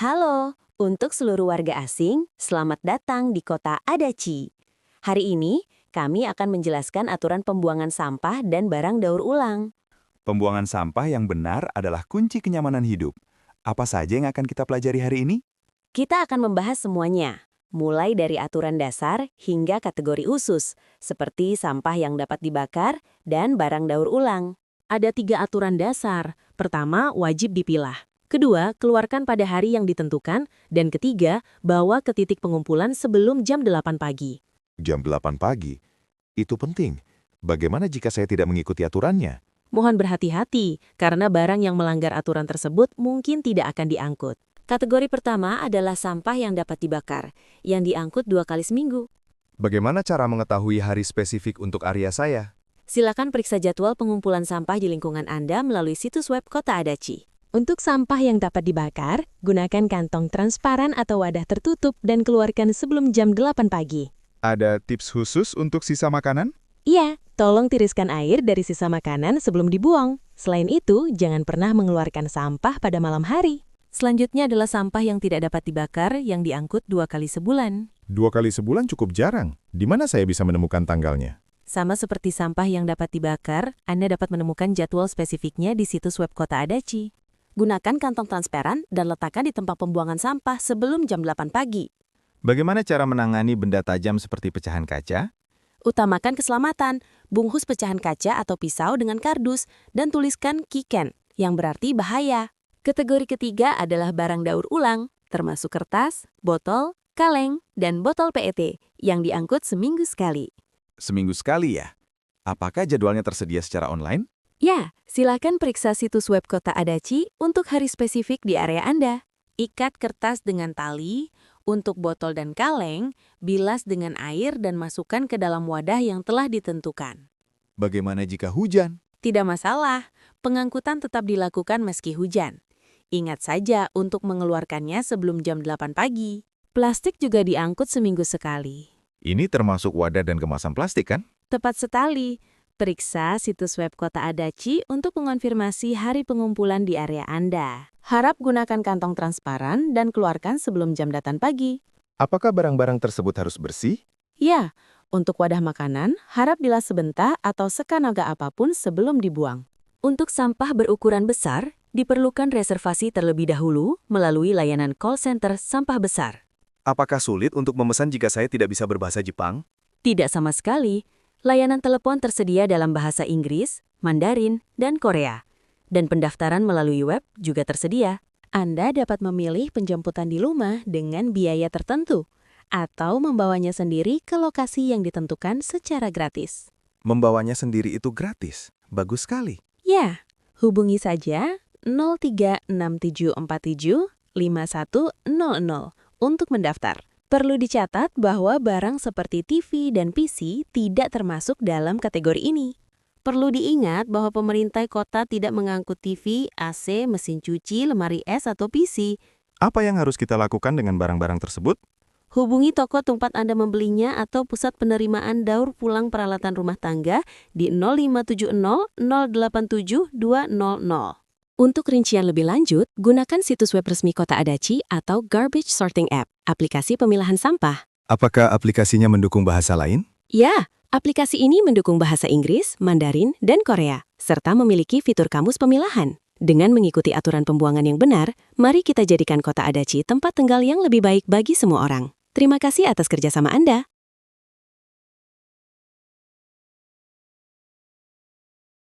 Halo, untuk seluruh warga asing, selamat datang di kota Adachi. Hari ini, kami akan menjelaskan aturan pembuangan sampah dan barang daur ulang. Pembuangan sampah yang benar adalah kunci kenyamanan hidup. Apa saja yang akan kita pelajari hari ini? Kita akan membahas semuanya, mulai dari aturan dasar hingga kategori khusus, seperti sampah yang dapat dibakar dan barang daur ulang. Ada 3 aturan dasar. Pertama, wajib dipilah. Kedua, keluarkan pada hari yang ditentukan. Dan ketiga, bawa ke titik pengumpulan sebelum jam 8 pagi. Jam 8 pagi? Itu penting. Bagaimana jika saya tidak mengikuti aturannya? Mohon berhati-hati, karena barang yang melanggar aturan tersebut mungkin tidak akan diangkut. Kategori pertama adalah sampah yang dapat dibakar, yang diangkut 2 kali seminggu. Bagaimana cara mengetahui hari spesifik untuk area saya? Silakan periksa jadwal pengumpulan sampah di lingkungan Anda melalui situs web Kota Adachi. Untuk sampah yang dapat dibakar, gunakan kantong transparan atau wadah tertutup dan keluarkan sebelum jam 8 pagi. Ada tips khusus untuk sisa makanan? Iya, tolong tiriskan air dari sisa makanan sebelum dibuang. Selain itu, jangan pernah mengeluarkan sampah pada malam hari. Selanjutnya adalah sampah yang tidak dapat dibakar yang diangkut 2 kali sebulan. 2 kali sebulan cukup jarang. Di mana saya bisa menemukan tanggalnya? Sama seperti sampah yang dapat dibakar, Anda dapat menemukan jadwal spesifiknya di situs web Kota Adachi. Gunakan kantong transparan dan letakkan di tempat pembuangan sampah sebelum jam 8 pagi. Bagaimana cara menangani benda tajam seperti pecahan kaca? Utamakan keselamatan, bungkus pecahan kaca atau pisau dengan kardus, dan tuliskan kiken, yang berarti bahaya. Kategori ketiga adalah barang daur ulang, termasuk kertas, botol, kaleng, dan botol PET, yang diangkut seminggu sekali. Seminggu sekali ya? Apakah jadwalnya tersedia secara online? Ya, silakan periksa situs web Kota Adachi untuk hari spesifik di area Anda. Ikat kertas dengan tali, untuk botol dan kaleng, bilas dengan air dan masukkan ke dalam wadah yang telah ditentukan. Bagaimana jika hujan? Tidak masalah, pengangkutan tetap dilakukan meski hujan. Ingat saja untuk mengeluarkannya sebelum jam 8 pagi. Plastik juga diangkut seminggu sekali. Ini termasuk wadah dan kemasan plastik kan? Tepat sekali. Periksa situs web Kota Adachi untuk mengonfirmasi hari pengumpulan di area Anda. Harap gunakan kantong transparan dan keluarkan sebelum jam 8 pagi. Apakah barang-barang tersebut harus bersih? Ya, untuk wadah makanan, harap dilas sebentar atau sekanaga apapun sebelum dibuang. Untuk sampah berukuran besar, diperlukan reservasi terlebih dahulu melalui layanan call center sampah besar. Apakah sulit untuk memesan jika saya tidak bisa berbahasa Jepang? Tidak sama sekali. Layanan telepon tersedia dalam bahasa Inggris, Mandarin, dan Korea. Dan pendaftaran melalui web juga tersedia. Anda dapat memilih penjemputan di rumah dengan biaya tertentu, atau membawanya sendiri ke lokasi yang ditentukan secara gratis. Membawanya sendiri itu gratis. Bagus sekali. Ya, hubungi saja 0367475100 untuk mendaftar. Perlu dicatat bahwa barang seperti TV dan PC tidak termasuk dalam kategori ini. Perlu diingat bahwa pemerintah kota tidak mengangkut TV, AC, mesin cuci, lemari es, atau PC. Apa yang harus kita lakukan dengan barang-barang tersebut? Hubungi toko tempat Anda membelinya atau pusat penerimaan daur pulang peralatan rumah tangga di 0570 087 200. Untuk rincian lebih lanjut, gunakan situs web resmi Kota Adachi atau Garbage Sorting App, aplikasi pemilahan sampah. Apakah aplikasinya mendukung bahasa lain? Ya, aplikasi ini mendukung bahasa Inggris, Mandarin, dan Korea, serta memiliki fitur kamus pemilahan. Dengan mengikuti aturan pembuangan yang benar, mari kita jadikan Kota Adachi tempat tinggal yang lebih baik bagi semua orang. Terima kasih atas kerjasama Anda.